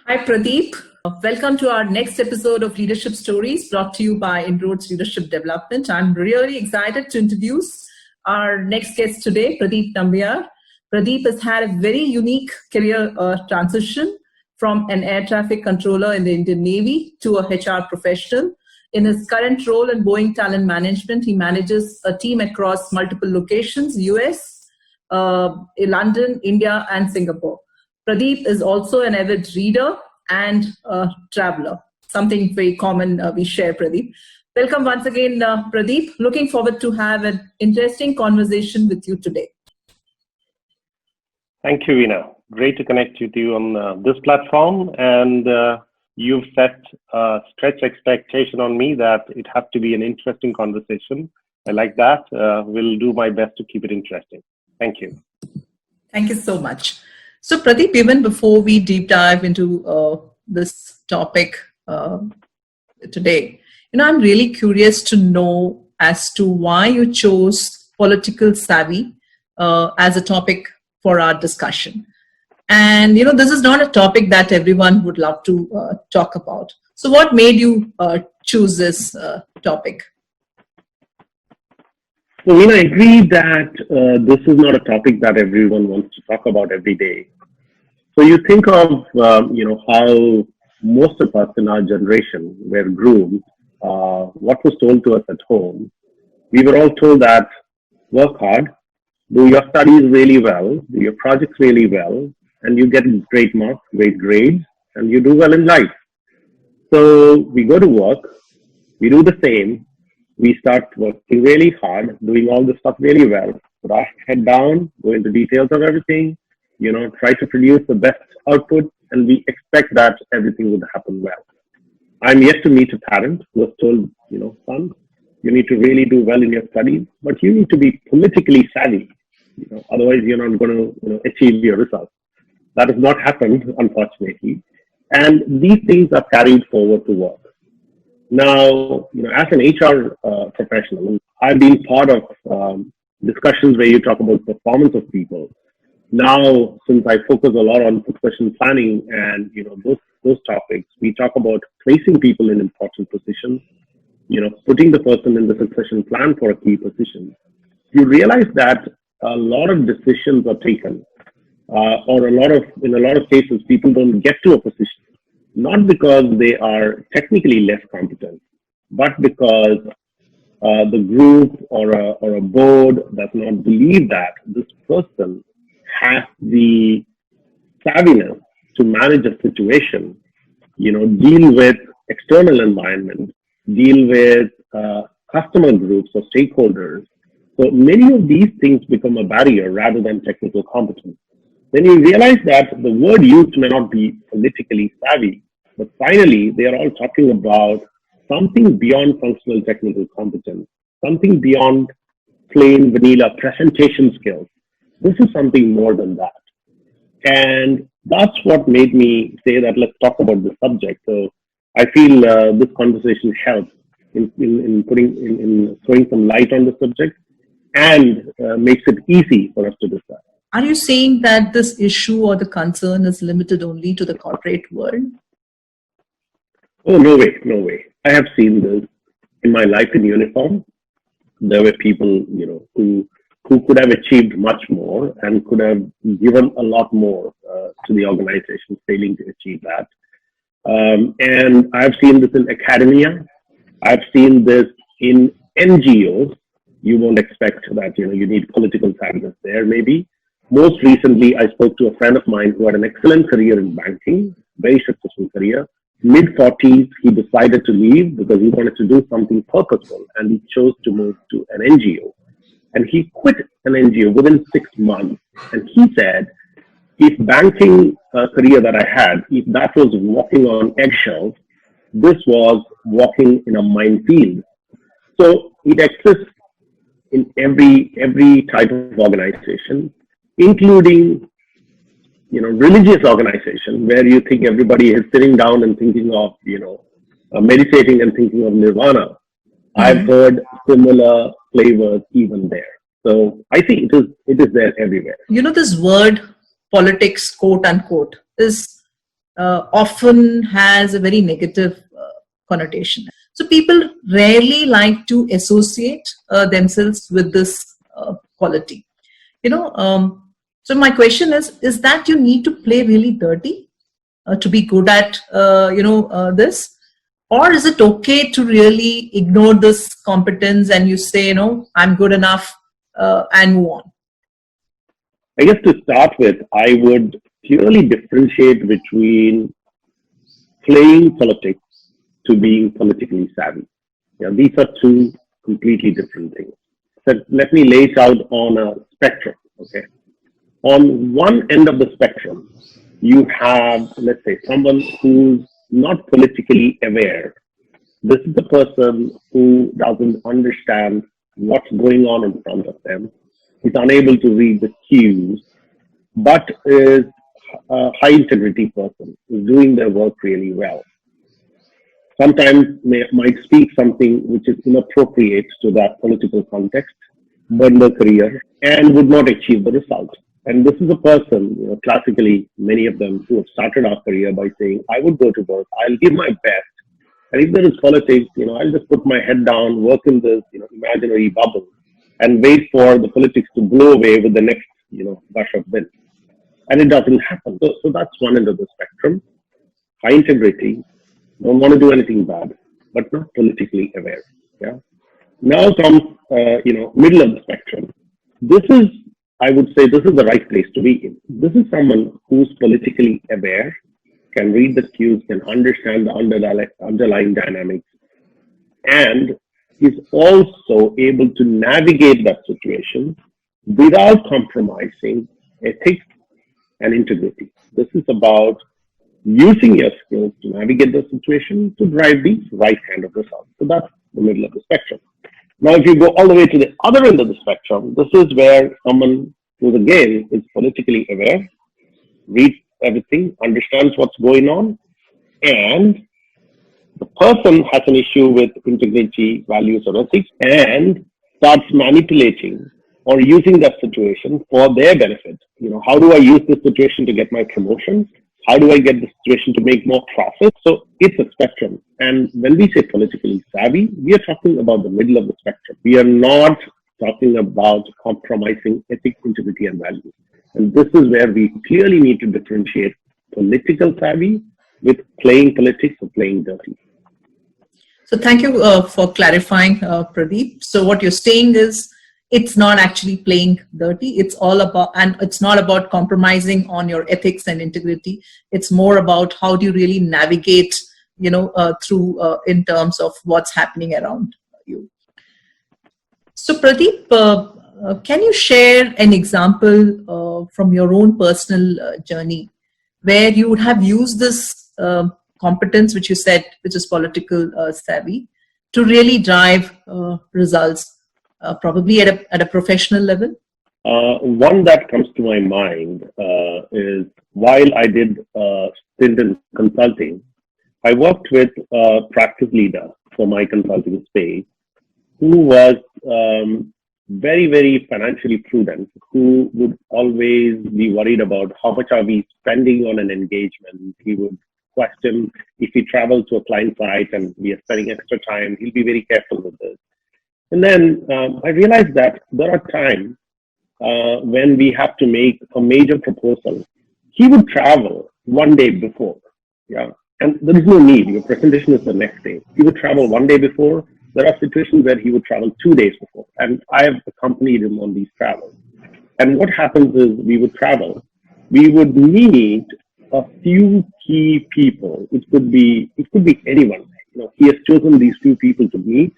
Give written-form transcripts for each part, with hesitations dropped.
Hi, Pradeep. Welcome to our next episode of Leadership Stories brought to you by Inroads Leadership Development. I'm really excited to introduce our next guest today, Pradeep Nambiar. Pradeep has had a very unique career transition from an air traffic controller in the Indian Navy to a HR professional. In his current role in Boeing Talent Management, he manages a team across multiple locations, US, London, India, and Singapore. Pradeep is also an avid reader and a traveler, something very common we share, Pradeep. Welcome once again, Pradeep. Looking forward to have an interesting conversation with you today. Thank you, Veena. Great to connect with you on this platform. And you've set a stretch expectation on me that it has to be an interesting conversation. I like that. Will do my best to keep it interesting. Thank you. Thank you so much. So, Pradeep, even before we deep dive into this topic today, I'm really curious to know as to why you chose political savvy as a topic for our discussion. And, this is not a topic that everyone would love to talk about. So what made you choose this topic? So, I agree that this is not a topic that everyone wants to talk about every day. So you think of, how most of us in our generation were groomed, what was told to us at home. We were all told that work hard, do your studies really well, do your projects really well, and you get great marks, great grades, and you do well in life. So we go to work, we do the same, we start working really hard, doing all this stuff really well, put our head down, go into details of everything, try to produce the best output, and we expect that everything would happen well. I'm yet to meet a parent who was told, son, you need to really do well in your studies, but you need to be politically savvy. Otherwise you're not going to achieve your results. That has not happened, unfortunately. And these things are carried forward to work. Now, as an HR professional, I've been part of discussions where you talk about performance of people. Now, since I focus a lot on succession planning and, those topics, we talk about placing people in important positions, putting the person in the succession plan for a key position. You realize that a lot of decisions are taken, or in a lot of cases, people don't get to a position, not because they are technically less competent, but because the group or a board does not believe that this person has the savviness to manage a situation, deal with external environment, deal with customer groups or stakeholders. So many of these things become a barrier rather than technical competence. Then you realize that the word used may not be politically savvy, but finally they are all talking about something beyond functional technical competence, something beyond plain vanilla presentation skills. This is something more than that. And that's what made me say that let's talk about the subject. So I feel this conversation helps in throwing some light on the subject and makes it easy for us to discuss. Are you saying that this issue or the concern is limited only to the corporate world? Oh, no way. I have seen this in my life in uniform. There were people, who could have achieved much more and could have given a lot more to the organization, failing to achieve that. And I've seen this in academia. I've seen this in NGOs. You won't expect that, you need political savviness there, maybe. Most recently, I spoke to a friend of mine who had an excellent career in banking, very successful career. Mid-40s, he decided to leave because he wanted to do something purposeful, and he chose to move to an NGO. And he quit an NGO within 6 months. And he said, if banking career that I had, if that was walking on eggshells, this was walking in a minefield. So it exists in every type of organization, including religious organization, where you think everybody is sitting down and thinking of meditating and thinking of nirvana. Mm-hmm. I've heard similar flavors even there. So I think it is there everywhere. This word politics, quote unquote, is often has a very negative connotation. So people rarely like to associate themselves with this quality. So my question is that you need to play really dirty to be good at this, or is it okay to really ignore this competence and you say, I'm good enough, and move on? I guess to start with, I would clearly differentiate between playing politics to being politically savvy. Yeah, these are two completely different things. So let me lay it out on a spectrum. Okay, on one end of the spectrum, you have, let's say, someone who's not politically aware. This is the person who doesn't understand what's going on in front of them. He's unable to read the cues, but is a high integrity person, is doing their work really well. Sometimes might speak something which is inappropriate to that political context, burn their career, and would not achieve the result. And this is a person, classically, many of them who have started our career by saying, I would go to work, I'll give my best. And if there is politics, I'll just put my head down, work in this, imaginary bubble, and wait for the politics to blow away with the next, gush of wind. And it doesn't happen. So that's one end of the spectrum. High integrity, don't want to do anything bad, but not politically aware. Yeah. Now comes, middle of the spectrum. This is, I would say, this is the right place to be in. This is someone who's politically aware, can read the cues, can understand the underlying dynamics, and is also able to navigate that situation without compromising ethics and integrity. This is about using your skills to navigate the situation to drive the right kind of result. So that's the middle of the spectrum. Now, if you go all the way to the other end of the spectrum, this is where someone who, again, is politically aware, reads everything, understands what's going on, and the person has an issue with integrity, values, or ethics, and starts manipulating or using that situation for their benefit. How do I use this situation to get my promotion? How do I get the situation to make more profit? So it's a spectrum. And when we say politically savvy, we are talking about the middle of the spectrum. We are not talking about compromising ethics, integrity, and values. And this is where we clearly need to differentiate political savvy with playing politics or playing dirty. So thank you for clarifying, Pradeep. So what you're saying is it's not actually playing dirty. It's all about, and it's not about compromising on your ethics and integrity. It's more about how do you really navigate, through in terms of what's happening around you. So Pradeep, can you share an example from your own personal journey where you would have used this competence, which you said, which is political savvy, to really drive results, probably at a professional level? One that comes to my mind is while I did stint in consulting, I worked with a practice leader for my consulting space who was very, very financially prudent, who would always be worried about how much are we spending on an engagement. He would question if he travels to a client site and we are spending extra time, he'll be very careful with this. And then I realized that there are times when we have to make a major proposal. He would travel one day before, yeah, and there is no need. Your presentation is the next day. He would travel one day before. There are situations where he would travel 2 days before, and I have accompanied him on these travels. And what happens is we would travel. We would meet a few key people. It could be anyone. He has chosen these few people to meet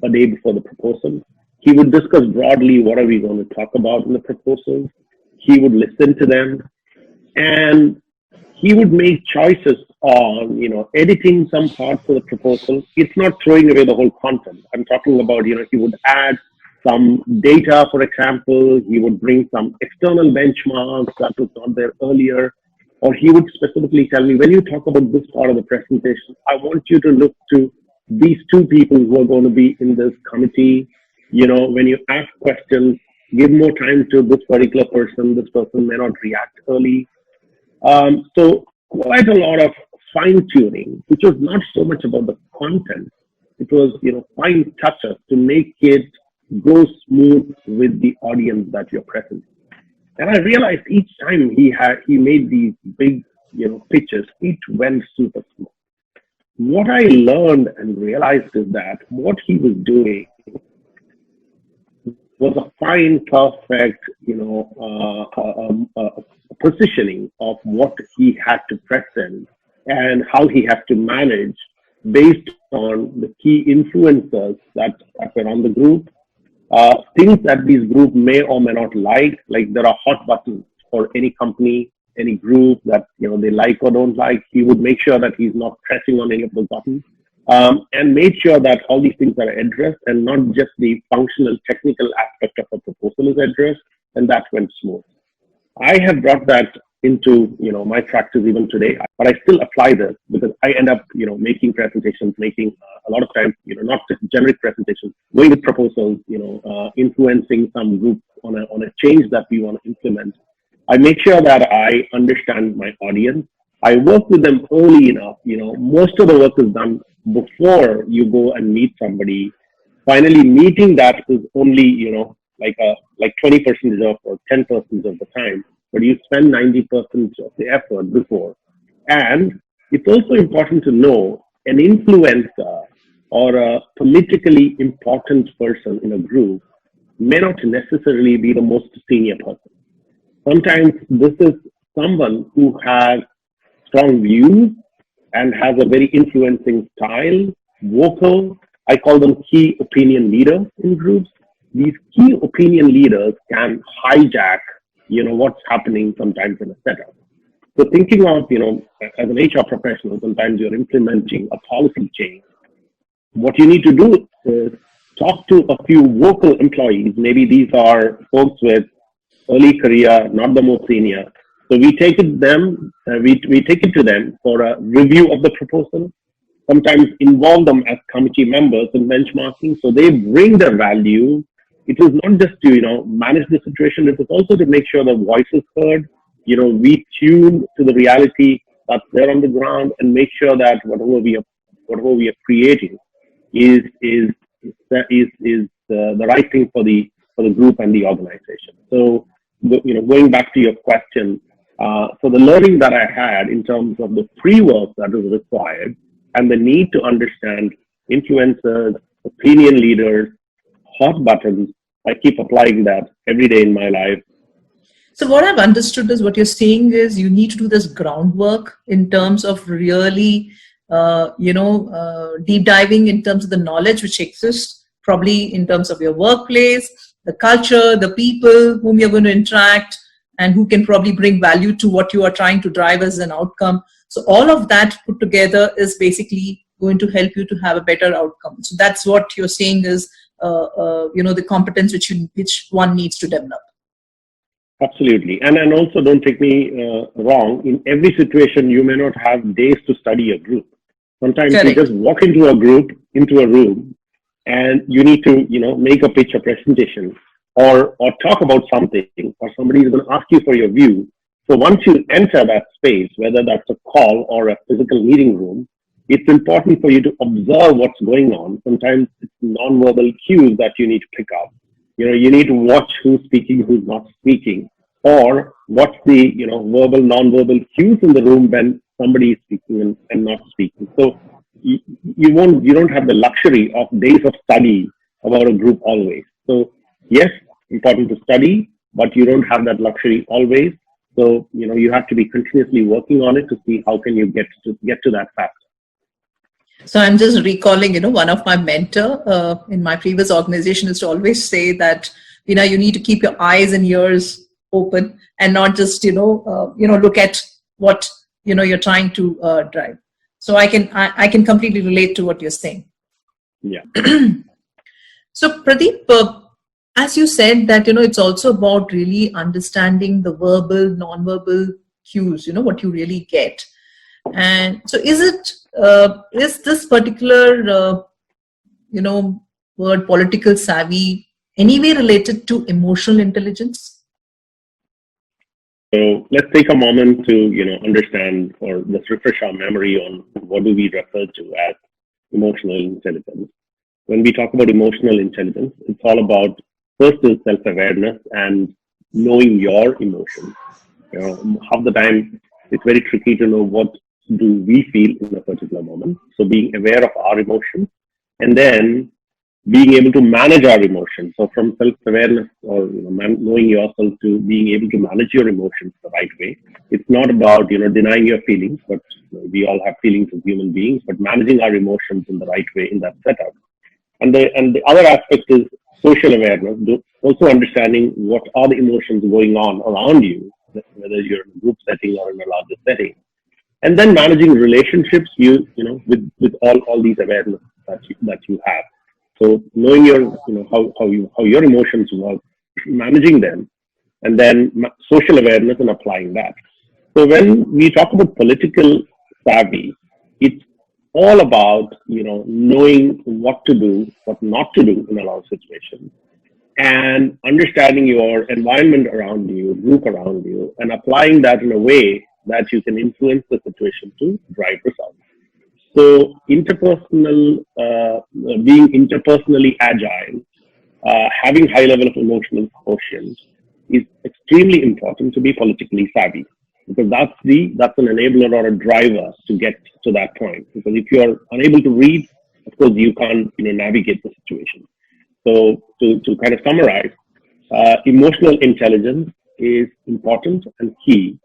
a day before the proposal. He would discuss broadly what are we going to talk about in the proposal. He would listen to them, and he would make choices on, editing some parts of the proposal. It's not throwing away the whole content. I'm talking about, he would add some data, for example. He would bring some external benchmarks that was not there earlier. Or he would specifically tell me, when you talk about this part of the presentation, I want you to look to these two people who are going to be in this committee. When you ask questions, give more time to this particular person. This person may not react early. So quite a lot of fine tuning, which was not so much about the content. It was, fine touches to make it go smooth with the audience that you're present. And I realized each time he made these big, pitches, it went super smooth. What I learned and realized is that what he was doing was a fine, perfect, positioning of what he had to present and how he had to manage based on the key influencers that were on the group, things that these group may or may not like there are hot buttons for any company, any group that they like or don't like. He would make sure that he's not pressing on any of those buttons, and made sure that all these things are addressed and not just the functional technical aspect of a proposal is addressed, and that went smooth. I have brought that into my practice even today, but I still apply this because I end up making presentations, making a lot of times not just generic presentations, going with proposals, influencing some group on a change that we want to implement. I make sure that I understand my audience. I work with them early enough. Most of the work is done before you go and meet somebody. Finally, meeting that is only like 20% of or 10% of the time, but you spend 90% of the effort before. And it's also important to know an influencer or a politically important person in a group may not necessarily be the most senior person. Sometimes this is someone who has strong views and has a very influencing style, vocal. I call them key opinion leaders in groups. These key opinion leaders can hijack, what's happening sometimes in a setup. So thinking of, as an HR professional, sometimes you're implementing a policy change. What you need to do is talk to a few vocal employees. Maybe these are folks with early career, not the most senior. So we take it to them for a review of the proposal. Sometimes involve them as committee members in benchmarking, so they bring their value. It is not just to manage the situation; it is also to make sure the voice is heard. We tune to the reality that's there on the ground and make sure that whatever we are creating is the right thing for the group and the organization. So, going back to your question, so the learning that I had in terms of the pre-work that is required and the need to understand influencers, opinion leaders, hot buttons, I keep applying that every day in my life. So what I've understood is what you're saying is you need to do this groundwork in terms of really, deep diving in terms of the knowledge which exists, probably in terms of your workplace, the culture, the people whom you're going to interact, and who can probably bring value to what you are trying to drive as an outcome. So all of that put together is basically going to help you to have a better outcome. So that's what you're saying is, the competence which one needs to develop. Absolutely. And also don't take me wrong. In every situation, you may not have days to study a group. Sometimes Correct. You just walk into a group, into a room, and you need to, make a pitch or presentation or talk about something, or somebody is going to ask you for your view. So once you enter that space, whether that's a call or a physical meeting room, it's important for you to observe what's going on. Sometimes it's nonverbal cues that you need to pick up. You need to watch who's speaking, who's not speaking, or what's the, verbal, non-verbal cues in the room when somebody is speaking and not speaking. So you don't have the luxury of days of study about a group always. So yes, important to study, but you don't have that luxury always. So, you have to be continuously working on it to see how can you get to that faster. So I'm just recalling, one of my mentor in my previous organization is to always say that, you need to keep your eyes and ears open and not just, look at what, you're trying to drive. So I can completely relate to what you're saying. Yeah. So Pradeep, as you said that, it's also about really understanding the verbal, non-verbal cues, what you really get. And so is this particular, word political savvy anyway related to emotional intelligence? So let's take a moment to, understand or just refresh our memory on what do we refer to as emotional intelligence. When we talk about emotional intelligence, it's all about first is self-awareness and knowing your emotions. Half the time it's very tricky to know what do we feel in a particular moment. So being aware of our emotions and then being able to manage our emotions. So from self-awareness or knowing yourself to being able to manage your emotions the right way. It's not about denying your feelings, but we all have feelings as human beings. But managing our emotions in the right way in that setup. And the other aspect is social awareness. Also understanding what are the emotions going on around you, whether you're in a group setting or in a larger setting. And then managing relationships, with all these awareness that you have. So knowing how your emotions work, managing them, and then social awareness and applying that. So when we talk about political savvy, it's all about knowing what to do, what not to do in a lot of situations, and understanding your environment around you, group around you, and applying that in a way that you can influence the situation to drive results. So being interpersonally agile, having high level of emotional quotient is extremely important to be politically savvy, because that's an enabler or a driver to get to that point. Because if you're unable to read, of course you can't navigate the situation. So to kind of summarize, emotional intelligence is important and key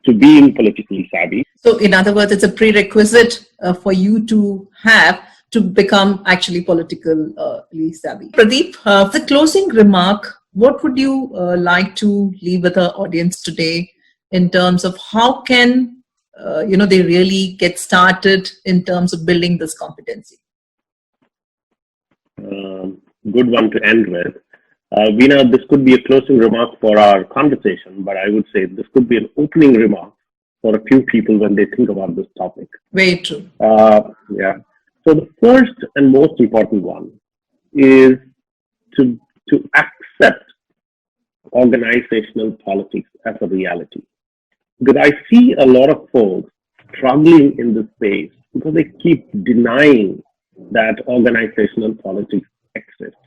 to being politically savvy. So in other words, it's a prerequisite for you to have to become actually politically savvy. Pradeep, for the closing remark, what would you like to leave with our audience today in terms of how can they really get started in terms of building this competency? Good one to end with. Veena, this could be a closing remark for our conversation, but I would say this could be an opening remark for a few people when they think about this topic. Very true. Yeah. So the first and most important one is to accept organizational politics as a reality. Because I see a lot of folks struggling in this space because they keep denying that organizational politics exists.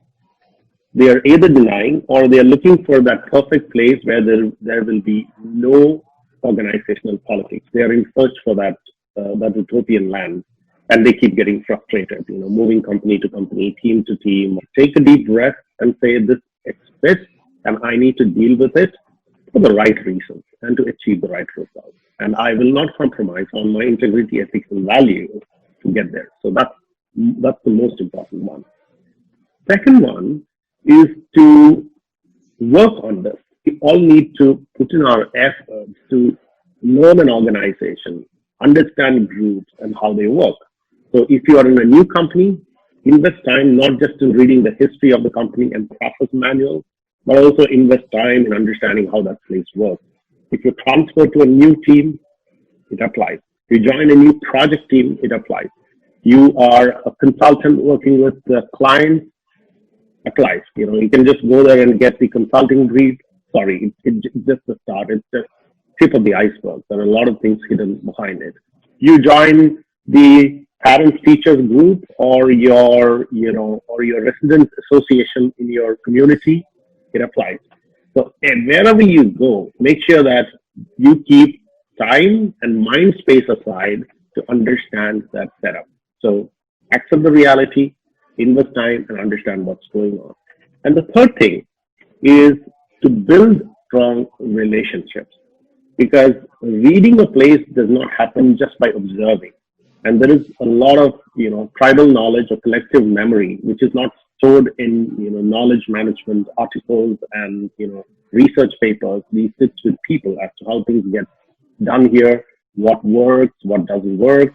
They are either denying or they are looking for that perfect place where there will be no organizational politics. They are in search for that utopian land, and they keep getting frustrated, moving company to company, team to team. Take a deep breath and say, this exists and I need to deal with it for the right reasons and to achieve the right results. And I will not compromise on my integrity, ethics, and values to get there. So that's the most important one. Second one is to work on this. We all need to put in our efforts to learn an organization, understand groups and how they work. So if you are in a new company, invest time not just in reading the history of the company and process manual, but also invest time in understanding how that place works. If you transfer to a new team, it applies. You join a new project team, it applies. You are a consultant working with the client, applies. You can just go there and get the consulting brief. Sorry, it's just the start. It's just tip of the iceberg. There are a lot of things hidden behind it. You join the parents teachers group or your residents association in your community, it applies. So wherever you go, make sure that you keep time and mind space aside to understand that setup. So accept the reality, invest time, and understand what's going on. And the third thing is to build strong relationships, because reading a place does not happen just by observing. And there is a lot of tribal knowledge or collective memory which is not stored in knowledge management articles and research papers. These sits with people as to how things get done here, what works, what doesn't work.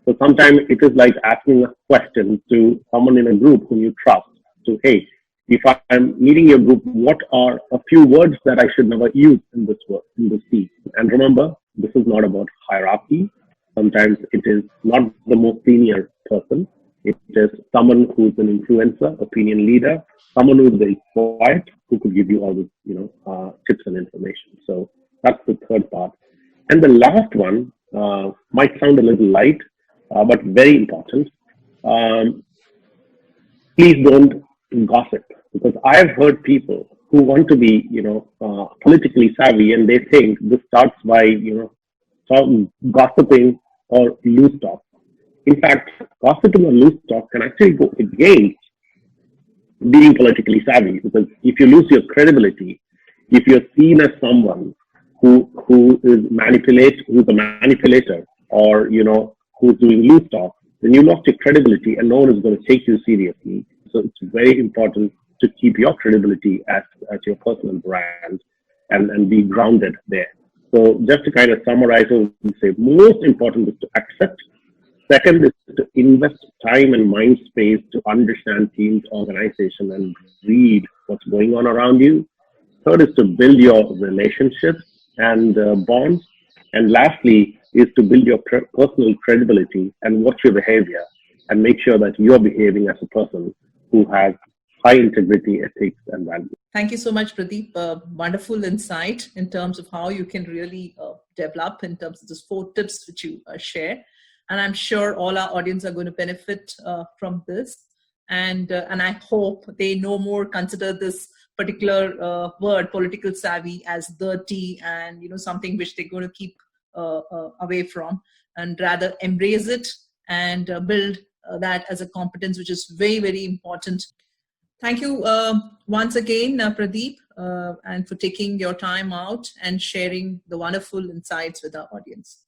So sometimes it is like asking a question to someone in a group whom you trust. So, hey, if I'm meeting your group, what are a few words that I should never use in this piece? And remember, this is not about hierarchy. Sometimes it is not the most senior person. It is someone who's an influencer, opinion leader, someone who's very quiet, who could give you all this, tips and information. So That's the third part. And the last one might sound a little light, but very important. Um, Please don't gossip, because I've heard people who want to be, politically savvy, and they think this starts by, gossiping or loose talk. In fact, gossiping or loose talk can actually go against being politically savvy, because if you lose your credibility, if you're seen as someone who's a manipulator, or who's doing loose talk, then you lost your credibility and no one is going to take you seriously. So it's very important to keep your credibility as your personal brand, and be grounded there. So just to kind of summarize, I would say most important is to accept. Second is to invest time and mind space to understand teams, organization, and read what's going on around you. Third is to build your relationships and bonds. And lastly is to build your personal credibility and watch your behavior, and make sure that you're behaving as a person who has high integrity, ethics, and values. Thank you so much, Pradeep. Wonderful insight in terms of how you can really develop in terms of those 4 tips which you share. And I'm sure all our audience are going to benefit from this. And I hope they no more consider this particular word, political savvy, as dirty and something which they're going to keep away from, and rather embrace it and build that as a competence, which is very, very important. Thank you once again, Pradeep, and for taking your time out and sharing the wonderful insights with our audience.